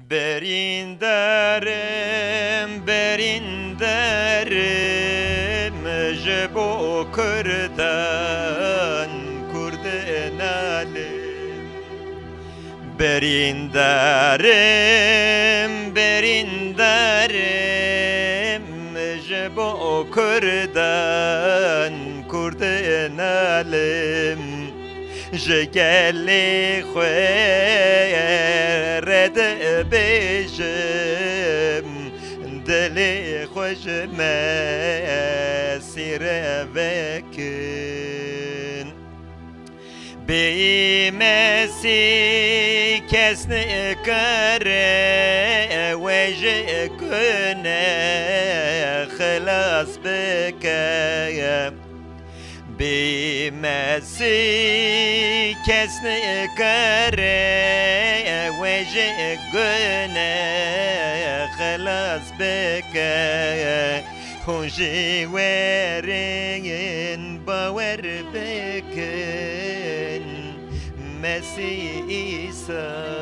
Berinderim Jebo Kurdan Kurden alim Berinderim Jebo Kurdan Kurden alim Jegeli خورد بجم دلی خوش مسیر وکن بیمسی کس نکره وجه کنه خلاص بکن بیمسی کس نکره وجه کنه خلاص بکن خوشی ورین باور بکن مسیح عیسی